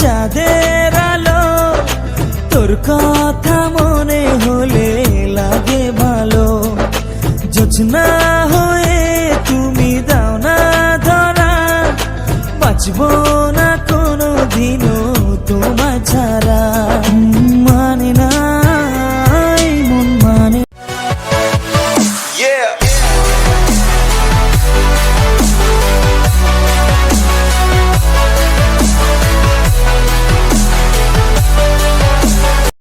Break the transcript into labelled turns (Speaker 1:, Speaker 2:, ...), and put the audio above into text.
Speaker 1: চাঁদের আলো তোর কথা মনে হলে লাগে ভালো। জোছনা হয়ে তুমি দাও না ধরা, বাঁচবো না কোনো দিনও তোমার ছাড়া।